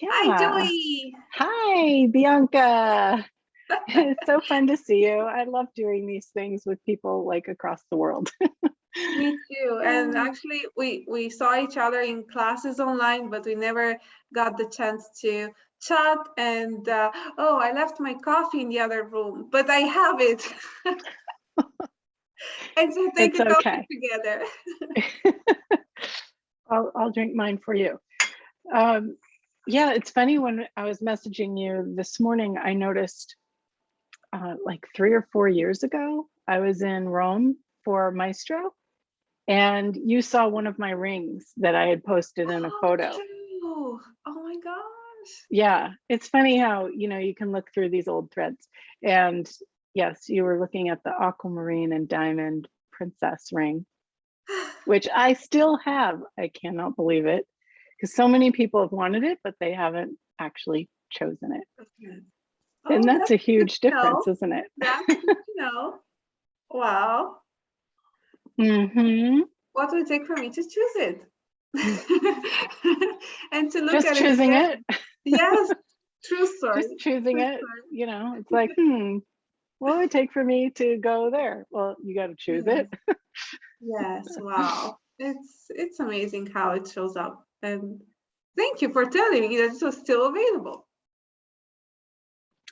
Hi, Yeah. Joey. Hi, Bianca. It's so fun to see you. I love doing these things with people like across the world. Me too. And actually, we saw each other in classes online, but we never got the chance to chat. And oh, I left my coffee in the other room, but I have it. And so take It's a coffee okay. together. I'll drink mine for you. Um, yeah, it's funny when I was messaging you this morning, I noticed like 3 or 4 years ago, I was in Rome for Maestro, and you saw one of my rings that I had posted in a Oh, photo. true. Oh my gosh. Yeah, it's funny how, you can look through these old threads. And yes, you were looking at the aquamarine and diamond princess ring, which I still have. I cannot believe it because so many people have wanted it, but they haven't actually chosen it. And Oh, that's that's a good huge to know. difference, isn't it? That's good to know. Wow. Hmm. What would it take for me to choose it? And to look Just at it choosing again. it, Yes, true story. just choosing True it, story. it's like, what would it take for me to go there? Well, you got to choose Yes, it. yes, wow. It's amazing how it shows up. And thank you for telling me that it was still available.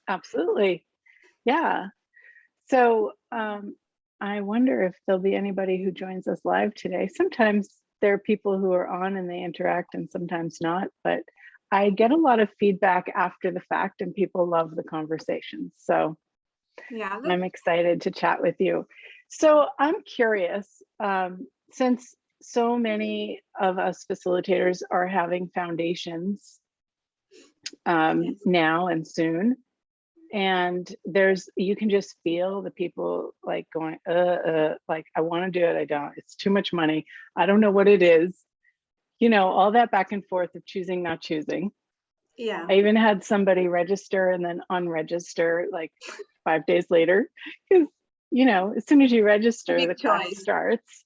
Absolutely. Yeah. So I wonder if there'll be anybody who joins us live today. Sometimes there are people who are on and they interact and sometimes not, but I get a lot of feedback after the fact and people love the conversations. So Yeah, I'm excited to chat with you. So I'm curious, since so many of us facilitators are having foundations yes. now and soon, and you can just feel the people like going like I want to do it, I don't, it's too much money, I don't know what it is, all that back and forth of choosing not choosing. Yeah, I even had somebody register and then unregister like 5 days later because as soon as you register big the class choice. starts.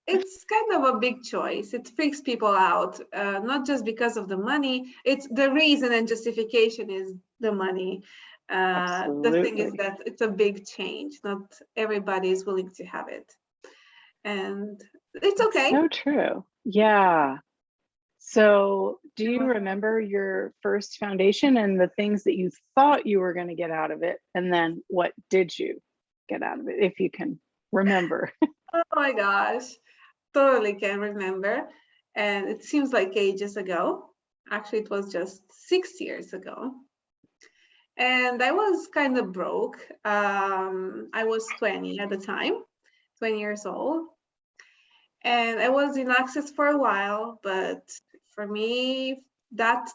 It's kind of a big choice. It freaks people out, not just because of the money. It's the reason and justification is the money. The thing is Absolutely. that it's a big change. Not everybody is willing to have it, and it's It's okay. so true. Yeah. So, do you remember your first foundation and the things that you thought you were going to get out of it? And then what did you get out of it, if you can remember? Oh my gosh, totally can remember. And it seems like ages ago. Actually, it was just 6 years ago. And I was kind of broke. I was 20 at the time, 20 years old. And I was in Access for a while, but for me, that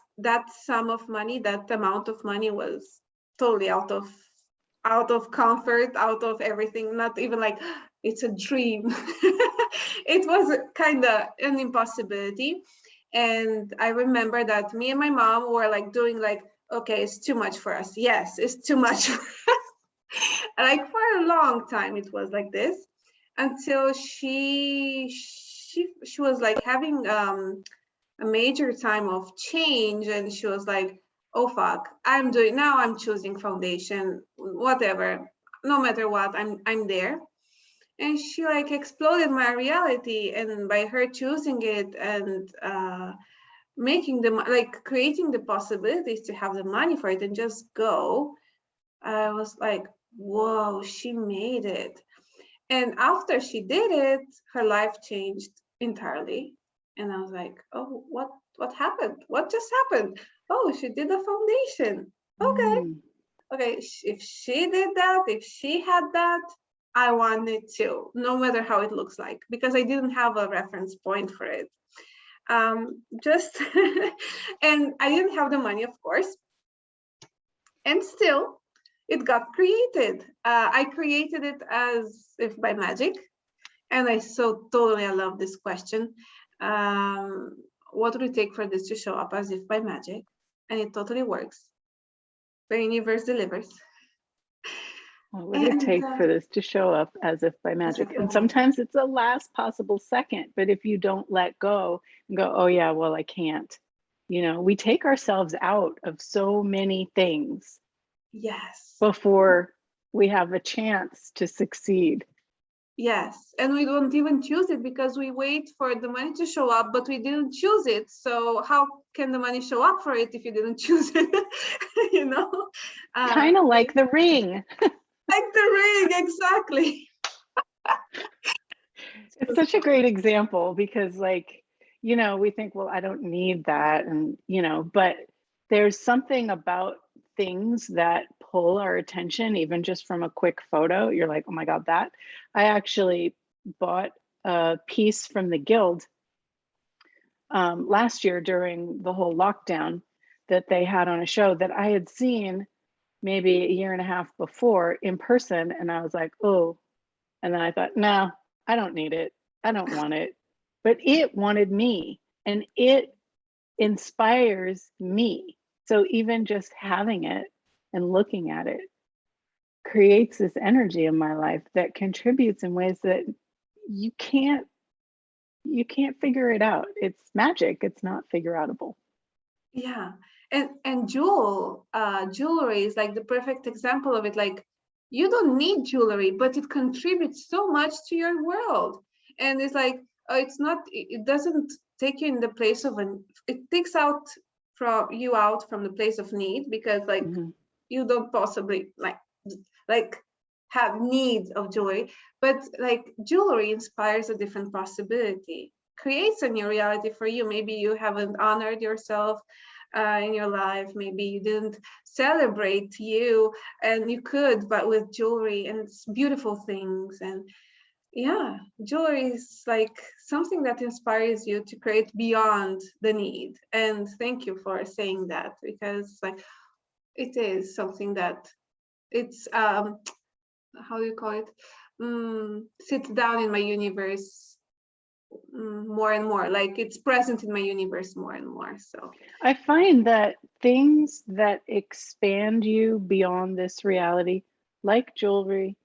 sum of money, that amount of money was totally out of comfort, out of everything, not even like it's a dream. It was kind of an impossibility. And I remember that me and my mom were like doing like, okay, it's too much for us. Yes, it's too much for us. Like for a long time it was like this until she was like having a major time of change, and she was like, oh fuck, I'm choosing foundation, whatever, no matter what, I'm there. And she like exploded my reality, and by her choosing it and making them like creating the possibilities to have the money for it and just go, I was like, whoa, she made it. And after she did it, her life changed entirely. And I was like, oh, what happened? What just happened? Oh, she did a foundation. Okay. Mm, Okay. If she did that, if she had that, I want it too, no matter how it looks like, because I didn't have a reference point for it. Just and I didn't have the money, of course. And still, it got created. I created it as if by magic. And I love this question. What would it take for this to show up as if by magic? And it totally works. The universe delivers. what would it And take for this to show up as if by as if magic? by And magic. sometimes it's the last possible second, but if you don't let go and go, oh yeah, well, I can't. You know, we take ourselves out of so many things Yes. before we have a chance to succeed. Yes, and we don't even choose it because we wait for the money to show up, but we didn't choose it. So how can the money show up for it if you didn't choose it? You know, Kind of like the ring. like the ring, exactly. It's such a great example because, like, you know, we think, well, I don't need that. And, you know, but there's something about things that pull our attention, even just from a quick photo. You're like, oh my God, that. I actually bought a piece from the Guild last year during the whole lockdown that they had on a show that I had seen maybe a year and a half before in person. And I was like, oh, and then I thought, no, I don't need it. I don't want it. But it wanted me and it inspires me. So even just having it and looking at it creates this energy in my life that contributes in ways that you can't figure it out. It's magic. It's not figure outable. Yeah, and jewelry is like the perfect example of it. Like, you don't need jewelry, but it contributes so much to your world. And it's like, it's not, it doesn't take you in the place of it takes out from the place of need, because like you don't possibly like have need of jewelry, but like jewelry inspires a different possibility, creates a new reality for you. Maybe you haven't honored yourself in your life. Maybe you didn't celebrate you, and you could, but with jewelry, and it's beautiful things. And yeah, jewelry is like something that inspires you to create beyond the need. And thank you for saying that, because like it is something that it's how do you call it, sits down in my universe more and more, like it's present in my universe more and more. So I find that things that expand you beyond this reality, like jewelry,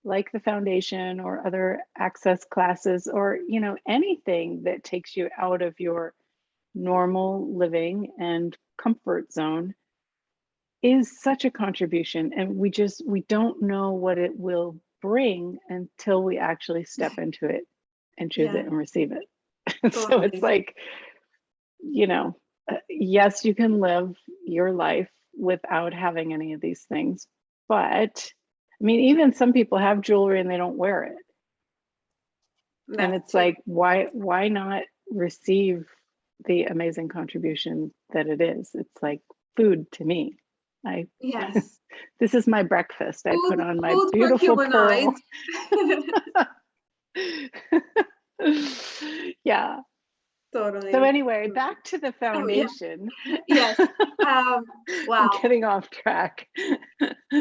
like the foundation or other access classes, or, you know, anything that takes you out of your normal living and comfort zone, is such a contribution. And we don't know what it will bring until we actually step into it and choose yeah, it and receive it. So it's totally. like, you know, yes, you can live your life without having any of these things, but I mean, even some people have jewelry and they don't wear it. And That it's too. like, why not receive the amazing contribution that it is? It's like food to me. I Yes, This is my breakfast. I put on my food for beautiful pearl. humanoids. Yeah. So Totally. anyway, back to the Oh yeah, foundation. yes. I'm Wow, getting off track.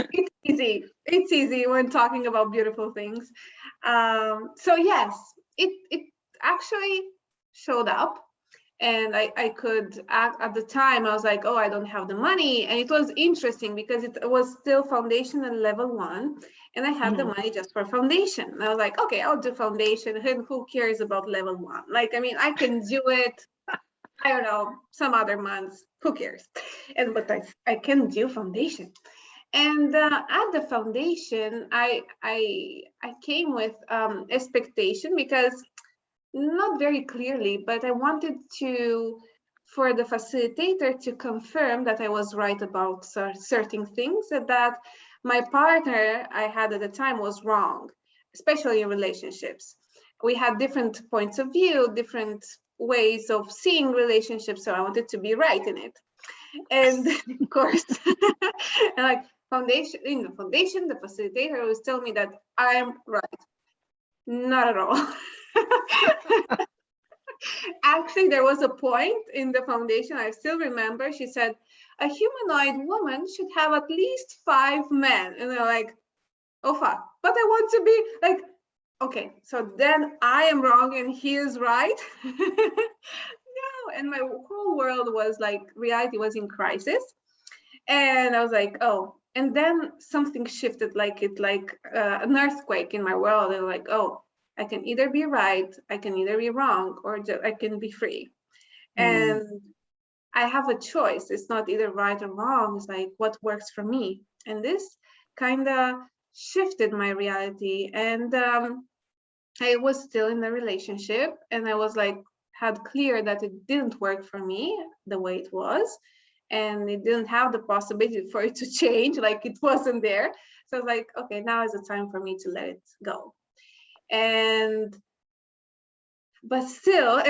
it's easy when talking about beautiful things. So yes, it actually showed up. And I could at the time I was like, oh, I don't have the money. And it was interesting because it was still foundation and level 1, and I had the Mhm. money just for foundation. And I was like, okay, I'll do foundation, and who cares about level 1? Like, I mean, I can do it, I don't know, some other months, who cares? And but I can do foundation. And at the foundation, I came with expectation, because not very clearly, but I wanted for the facilitator to confirm that I was right about certain things, that my partner I had at the time was wrong, especially in relationships. We had different points of view, different ways of seeing relationships, so I wanted to be right in it. And of course, and like in the foundation, the facilitator was telling me that I'm right. Not at all. Actually, there was a point in the foundation, I still remember, she said, a humanoid woman should have at least 5 men. And they're like, oh, fuck. But I want to be like, okay, so then I am wrong and he is right. No, and my whole world was like, reality was in crisis. And I was like, oh, and then something shifted, like an earthquake in my world. And like, oh, I can either be right, I can either be wrong, or I can be free. Mm. And I have a choice. It's not either right or wrong. It's like what works for me. And this kind of shifted my reality. And I was still in the relationship, and I was like, had clear that it didn't work for me the way it was. And it didn't have the possibility for it to change, like it wasn't there. So I was like, okay, now is the time for me to let it go. And but still,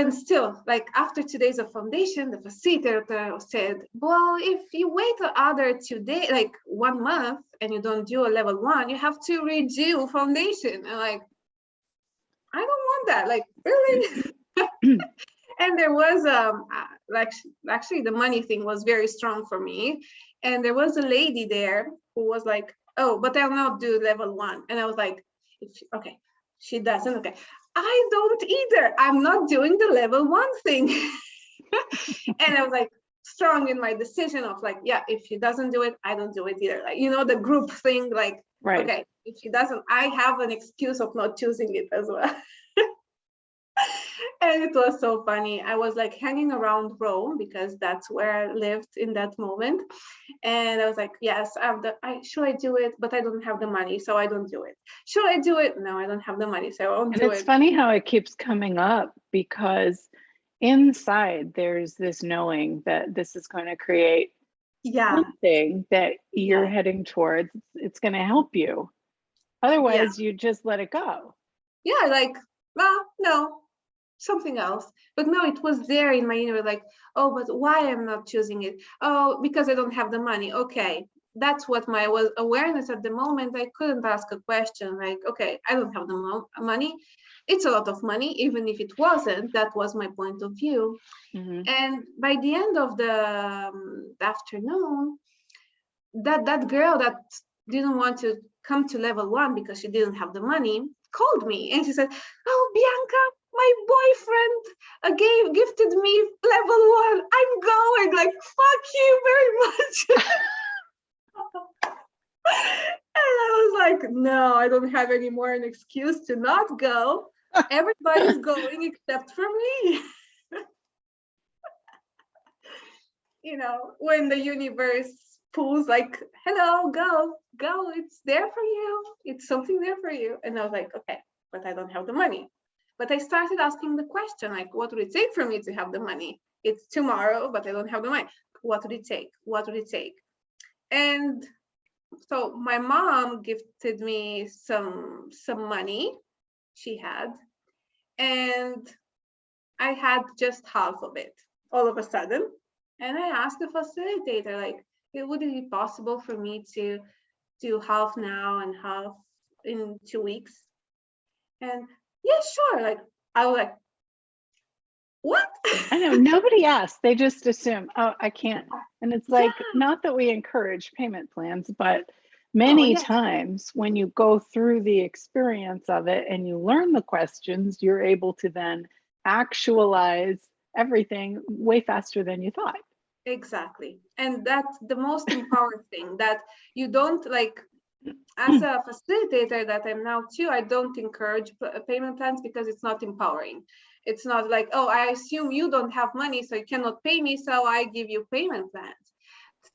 like after 2 days of foundation, the facilitator said, well, if you wait another 2 days, like 1 month, and you don't do a level 1, you have to redo foundation. And like, I don't want that, like, really? And there was like, actually the money thing was very strong for me. And there was a lady there who was like, oh, but I'll not do level 1. And I was like, okay, she doesn't, okay, I don't either. I'm not doing the level 1 thing. And I was like strong in my decision of like, yeah, if she doesn't do it, I don't do it either. Like, you know, the group thing, like, Right. okay, if she doesn't, I have an excuse of not choosing it as well. And it was so funny. I was like hanging around Rome because that's where I lived in that moment. And I was like, yes, should I do it? But I don't have the money, so I don't do it. Should I do it? No, I don't have the money, so I won't do it. And it's funny how it keeps coming up, because inside there's this knowing that this is going to create something that you're heading towards. It's going to help you. Otherwise, you just let it go. Yeah, like, well, no, something else. But no, it was there in my inner, like, oh, but why I'm not choosing it? Oh, because I don't have the money. Okay, that's what my was awareness at the moment. I couldn't ask a question like, okay, I don't have the money. It's a lot of money, even if it wasn't. That was my point of view. Mm-hmm. And by the end of the afternoon, that girl that didn't want to come to level 1 because she didn't have the money called me, and she said, oh, Bianca, my boyfriend gifted me level 1. I'm going. Like, fuck you very much. And I was like, no, I don't have any more an excuse to not go. Everybody's going except for me. You know, when the universe pulls like, hello, go, it's there for you. It's something there for you. And I was like, okay, but I don't have the money. But I started asking the question, like, what would it take for me to have the money? It's tomorrow, but I don't have the money. What would it take? What would it take? And so my mom gifted me some money she had, and I had just half of it all of a sudden. And I asked the facilitator, like, would it be possible for me to do half now and half in 2 weeks? And yeah, sure. Like, I was like, what? I know, nobody asked. They just assume, oh, I can't. And it's like, not that we encourage payment plans, but many times when you go through the experience of it and you learn the questions, you're able to then actualize everything way faster than you thought. Exactly. And that's the most empowering thing, that you don't, like, as a facilitator that I'm now too, I don't encourage payment plans because it's not empowering. It's not like, oh, I assume you don't have money, so you cannot pay me, so I give you payment plans.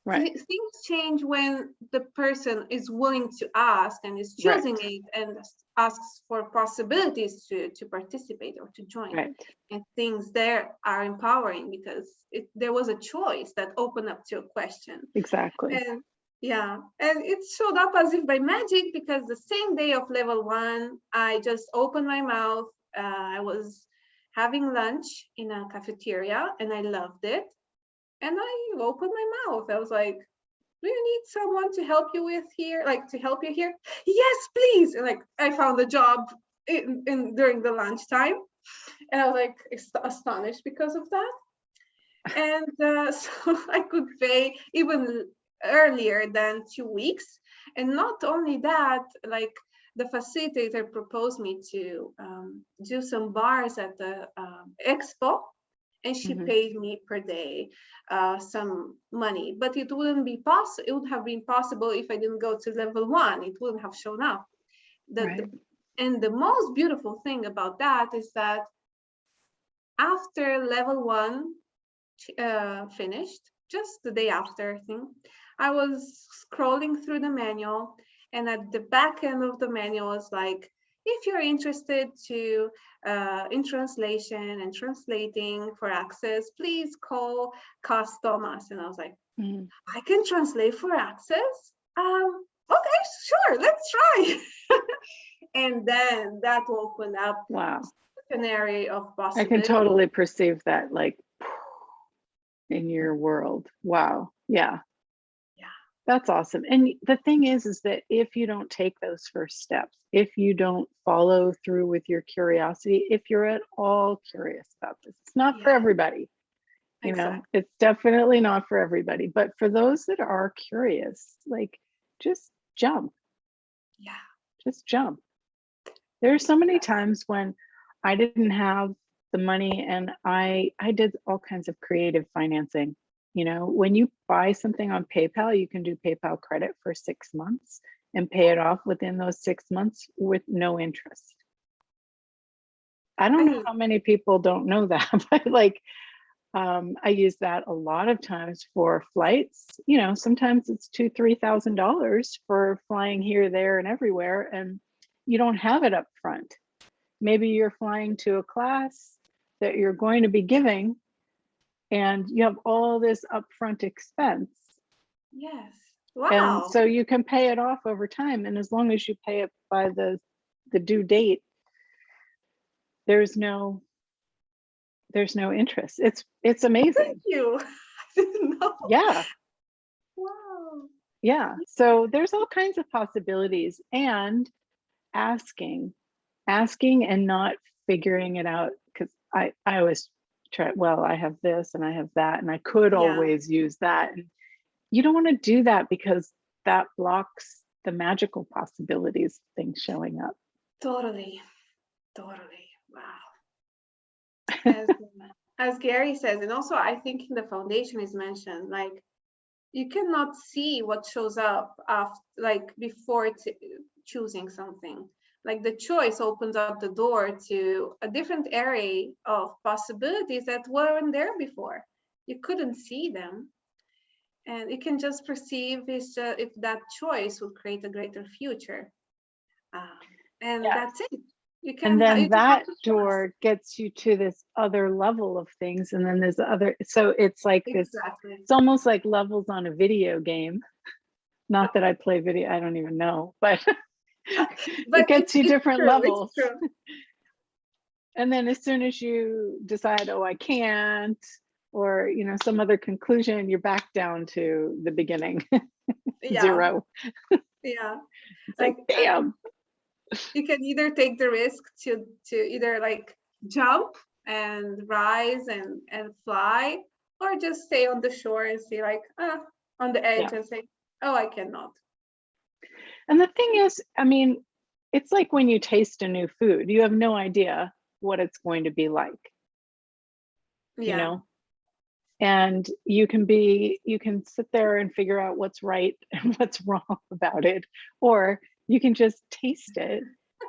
Right. Things change when the person is willing to ask and is choosing it and asks for possibilities to participate or to join. Right. And things there are empowering because there was a choice that opened up to a question. Exactly. And yeah, and it showed up as if by magic, because the same day of level 1, I just opened my mouth. I was having lunch in a cafeteria and I loved it. And I opened my mouth. I was like, do you need someone to help you with here? Like, to help you here? Yes, please. And like, I found a job during the lunchtime. And I was like astonished because of that. And so I could pay even earlier than 2 weeks. And not only that, like, the facilitator proposed me to do some bars at the expo, and she paid me per day some money. But it wouldn't be possible. It would have been possible if I didn't go to level 1. It wouldn't have shown up. And the most beautiful thing about that is that after level 1, finished, just the day after, I think. I was scrolling through the manual, and at the back end of the manual was like, if you're interested to in translation and translating for access, please call Cas Thomas. And I was like, I can translate for access? Okay, sure, let's try. And then that opened up an area of possibilities. I can totally perceive that, like, in your world. Wow. Yeah. That's awesome. And the thing is that if you don't take those first steps, if you don't follow through with your curiosity, if you're at all curious about this, it's not for everybody. You know, it's definitely not for everybody. But for those that are curious, like, just jump. Yeah. Just jump. There are so many times when I didn't have the money and I did all kinds of creative financing. You know, when you buy something on PayPal, you can do PayPal credit for 6 months and pay it off within those 6 months with no interest. I don't know how many people don't know that, but like, I use that a lot of times for flights. You know, sometimes it's $2,000-3,000 for flying here, there, and everywhere, and you don't have it up front. Maybe you're flying to a class that you're going to be giving, and you have all this upfront expense. Yes. Wow. And so you can pay it off over time. And as long as you pay it by the due date, there's no interest. It's amazing. Thank you. I didn't know. Yeah. Wow. Yeah. So there's all kinds of possibilities, and asking and not figuring it out, because I always try, well, I have this and I have that and I could always use that. And you don't want to do that because that blocks the magical possibilities of things showing up. Totally. Wow. As Gary says, and also I think in the foundation is mentioned, like, you cannot see what shows up after, like, before choosing something. Like, the choice opens up the door to a different area of possibilities that weren't there before. You couldn't see them. And you can just perceive if that choice would create a greater future. And that's it. You can, and then that door gets you to this other level of things. And then there's other, so it's like this, it's almost like levels on a video game. Not that I play video, I don't even know, but it gets you different levels. And then as soon as you decide, oh, I can't, or, you know, some other conclusion, you're back down to the beginning. Zero. Yeah. It's like, damn. You can either take the risk to either like jump and rise and fly, or just stay on the shore and see, like, on the edge, and say, oh, I cannot. And the thing is, I mean, it's like when you taste a new food, you have no idea what it's going to be like. You know? And you can sit there and figure out what's right and what's wrong about it, or you can just taste it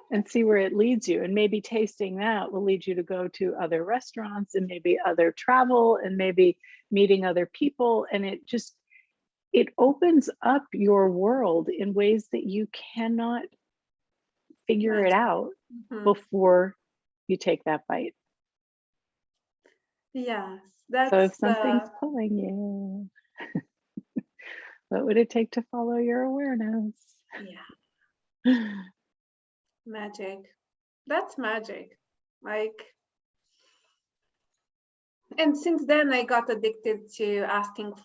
and see where it leads you. And maybe tasting that will lead you to go to other restaurants, and maybe other travel, and maybe meeting other people. And it opens up your world in ways that you cannot figure it out before you take that bite. Yes. So if something's pulling you, what would it take to follow your awareness? Yeah. Magic. That's magic. Like, and since then I got addicted to asking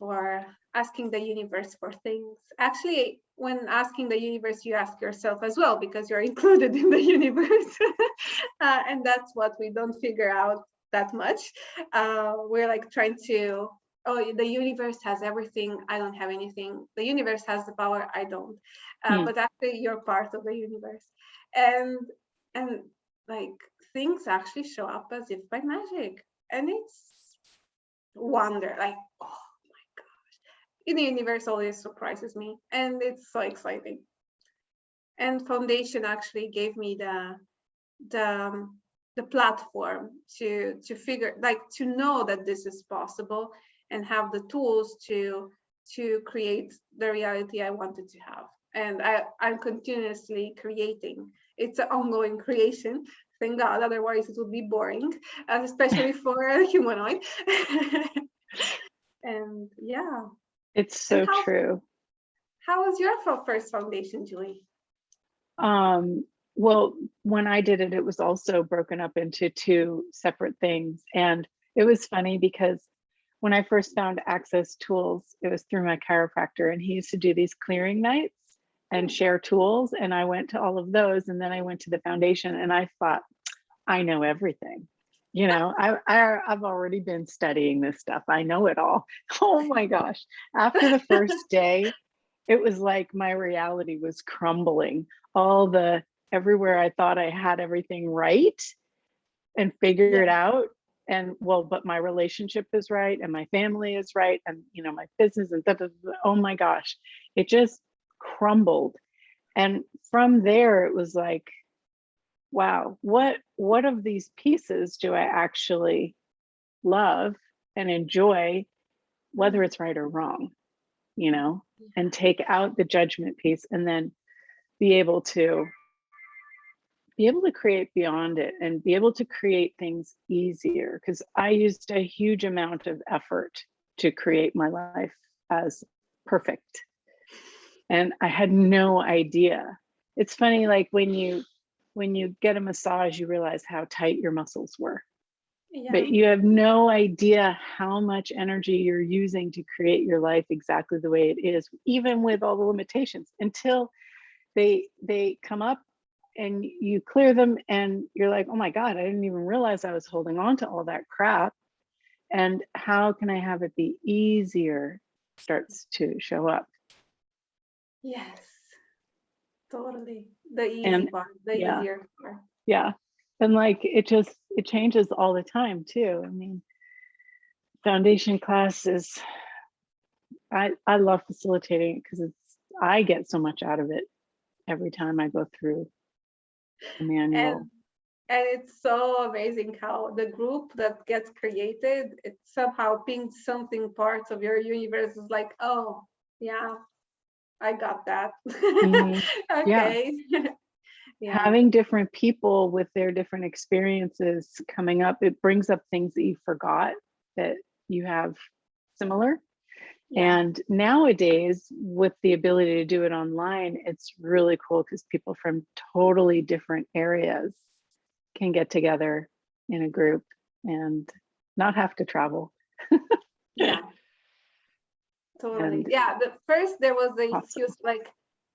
the universe for things. Actually, when asking the universe, you ask yourself as well, because you're included in the universe. And that's what we don't figure out that much. We're like trying to, oh, the universe has everything, I don't have anything. The universe has the power, I don't. But actually you're part of the universe. And like, things actually show up as if by magic. And it's wonder, like, oh my gosh, in the universe always surprises me, and it's so exciting. And foundation actually gave me the platform to figure, like, to know that this is possible and have the tools to create the reality I wanted to have. And I'm continuously creating. It's an ongoing creation, thank God, otherwise it would be boring, especially for a humanoid. And yeah. It's And so true. how was your first foundation, Julie? Well, when I did it, it was also broken up into two separate things. And it was funny because when I first found Access Tools, it was through my chiropractor, and he used to do these clearing nights and share tools. And I went to all of those, and then I went to the foundation, and I thought, I know everything. You know, I've already been studying this stuff. I know it all. Oh my gosh. After the first day, it was like my reality was crumbling. Everywhere I thought I had everything right and figured out, and well, but my relationship is right, and my family is right, and you know, my business and oh my gosh, it just crumbled. And from there, it was like, wow, what of these pieces do I actually love and enjoy, whether it's right or wrong, you know, and take out the judgment piece, and then be able to create beyond it and be able to create things easier, because I used a huge amount of effort to create my life as perfect, and I had no idea. It's funny, like when you get a massage, you realize how tight your muscles were, but you have no idea how much energy you're using to create your life exactly the way it is, even with all the limitations, until they come up and you clear them, and you're like, oh my God, I didn't even realize I was holding on to all that crap. And how can I have it be easier starts to show up. Yes, totally. The easy And part, the yeah, easier part. yeah. And like it changes all the time too. I mean, foundation classes, I love facilitating it because I get so much out of it every time I go through the manual. And it's so amazing how the group that gets created, it somehow pings something parts of your universe is like, oh yeah, I got that. Mhm. Yeah. Okay. Yeah. Having different people with their different experiences coming up, it brings up things that you forgot that you have similar. Yeah. And nowadays, with the ability to do it online, it's really cool because people from totally different areas can get together in a group and not have to travel. Yeah. Totally. And Yeah. But first there was the awesome. excuse like,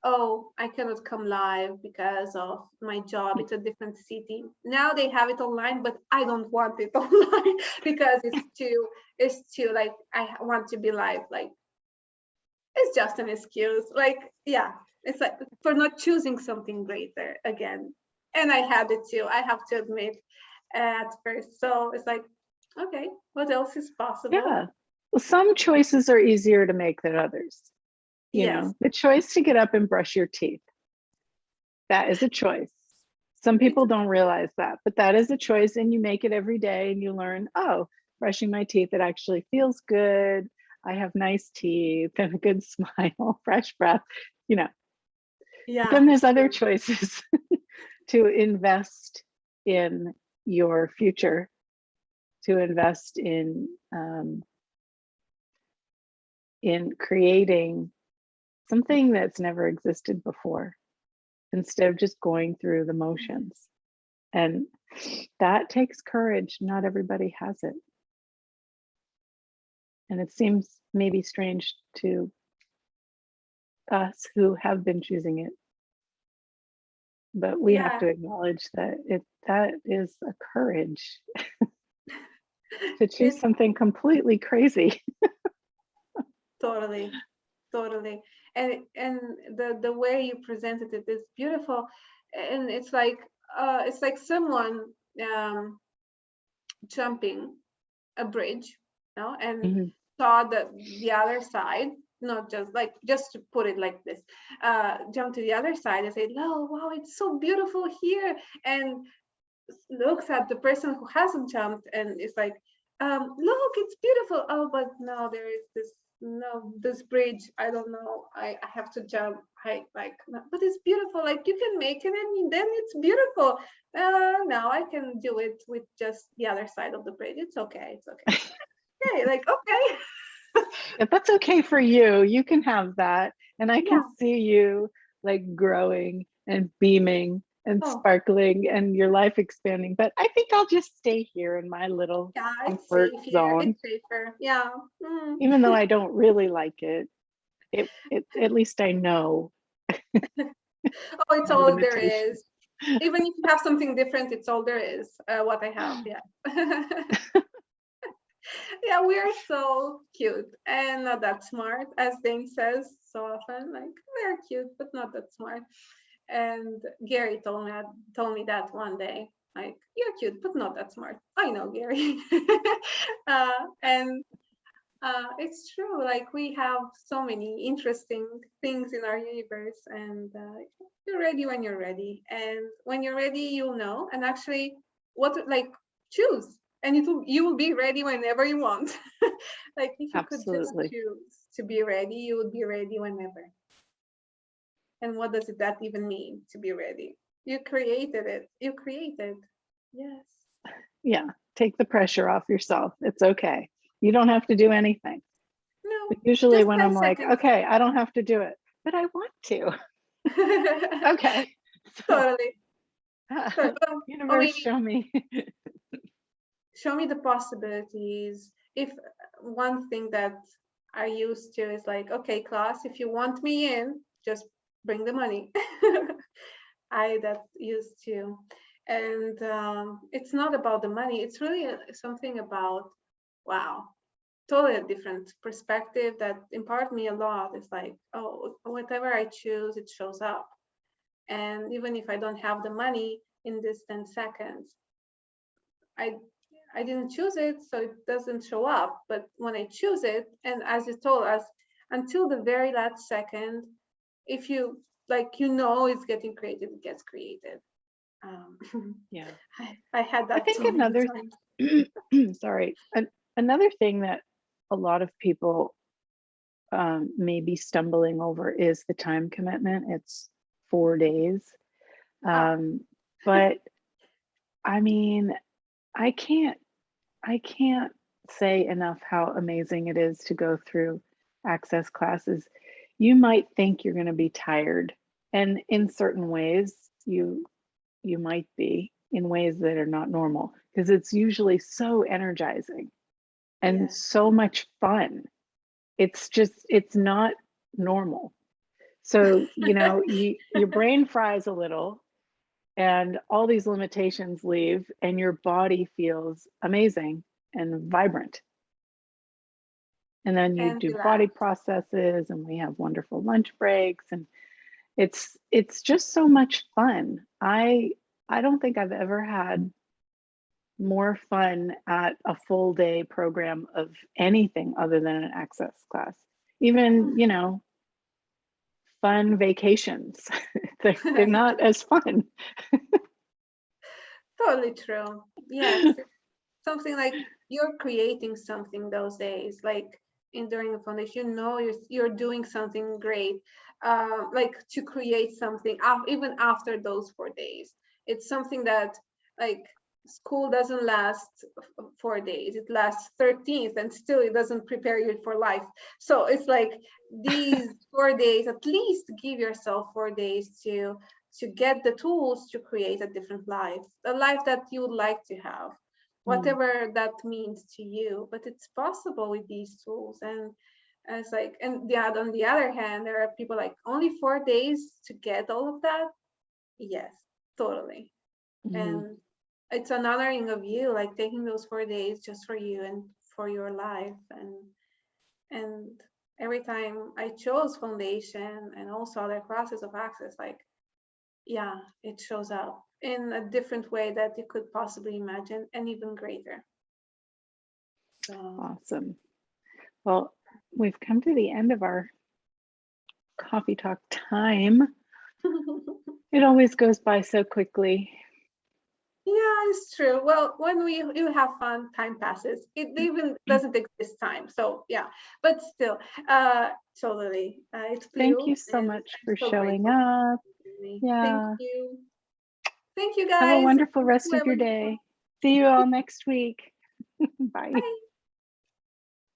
oh, I cannot come live because of my job. It's a different city. Now they have it online, but I don't want it online because it's too like, I want to be live. Like, it's just an excuse. Like, yeah, it's like for not choosing something greater again. And I had it too, I have to admit, at first. So it's like, okay, what else is possible? Yeah. Well, some choices are easier to make than others. You Yes. know, the choice to get up and brush your teeth, that is a choice. Some people don't realize that, but that is a choice, and you make it every day and you learn, oh, brushing my teeth, it actually feels good. I have nice teeth and a good smile, fresh breath, you know. But then Yeah. there's other choices to invest in your future, to invest in creating something that's never existed before, instead of just going through the motions. And that takes courage. Not everybody has it. And it seems maybe strange to us who have been choosing it. But we have Yeah. to acknowledge that that is a courage to choose It's something completely crazy. totally, totally. And the way you presented it is beautiful. And it's like someone jumping a bridge, you know, and Mhm. saw the other side, not just like, just to put it like this, jump to the other side and say, oh wow, it's so beautiful here. And looks at the person who hasn't jumped and is like, look, it's beautiful. Oh, but no, there is this bridge. I don't know. I have to jump. I like, no, but it's beautiful. Like you can make it, and then it's beautiful. Now I can do it with just the other side of the bridge. It's okay. It's okay. Okay, like okay. If that's okay for you, you can have that. And I can Yeah. see you like growing and beaming and Oh, sparkling and your life expanding. But I think I'll just stay here in my little yeah. It's comfort safe here. zone, It's safer. Yeah. Mm. even though I don't really like it. It at least I know Oh, it's the all there limitations. is. Even if you have something different, it's all there is. What I have. Yeah. Yeah, we are so cute and not that smart, as Dane says so often. Like we're cute, but not that smart. And Gary told me that one day. Like you're cute, but not that smart. I know, Gary. And it's true. Like we have so many interesting things in our universe, and you're ready when you're ready. And when you're ready, you'll know. And actually, what like choose, and you will be ready whenever you want. Like if you could just Absolutely. choose to be ready, you would be ready whenever. And what does that even mean to be ready? You created it. You created. Yes. Yeah. Take the pressure off yourself. It's okay. You don't have to do anything. No, But usually just when 10 I'm like, seconds. okay, I don't have to do it, but I want to. Okay. So Totally. Totally. Or universe, maybe show me. show me the possibilities. If one thing that I used to is like, okay, class, if you want me in, just bring the money. I that used to. And it's not about the money. It's really something about, wow, totally a different perspective that imparted me a lot. It's like, oh, whatever I choose, it shows up. And even if I don't have the money in this 10 seconds, I I didn't choose it, so it doesn't show up. But when I choose it, and as you told us, until the very last second, if you like, you know, it's getting created, it gets created. Um, Yeah. I had I that think so many another, times. sorry, another thing that a lot of people may be stumbling over is the time commitment. It's 4 days. Ah, Um, but I mean, I can't, I can't say enough how amazing it is to go through access classes. You might think you're going to be tired, and in certain ways, you might be in ways that are not normal because it's usually so energizing and yes. so much fun. It's just, it's not normal. So, your brain fries a little and all these limitations leave and your body feels amazing and vibrant. And then you And do body relax. processes and we have wonderful lunch breaks and it's just so much fun. I don't think I've ever had more fun at a full day program of anything other than an access class. Even, fun vacations. They're not as fun. Totally true. Yes. Something like you're creating something those days, like in during the foundation, you're doing something great, like to create something even after those 4 days. It's something that like school doesn't last 4 days, it lasts 13th, and still it doesn't prepare you for life. So it's like these 4 days, at least give yourself 4 days to get the tools to create a different life, a life that you would like to have, Mm, whatever that means to you. But it's possible with these tools. And it's like, and yeah, on the other hand, there are people like only 4 days to get all of that. Yes, totally. mm, And it's an honoring of you, like taking those 4 days just for you and for your life. And every time I chose foundation and also other classes of access, like, yeah, it shows up in a different way that you could possibly imagine, and even greater. So awesome. Well, we've come to the end of our coffee talk time. It always goes by so quickly. Yeah, it's true. Well, when you have fun, time passes. It even doesn't exist time. So yeah, but still, totally, it Thank flew, you so and much I'm for so showing grateful for up. me. Thank Yeah. you. Thank you, Have a guys. wonderful Hope rest you of have your a good one. day. See you all next week. Bye. Bye.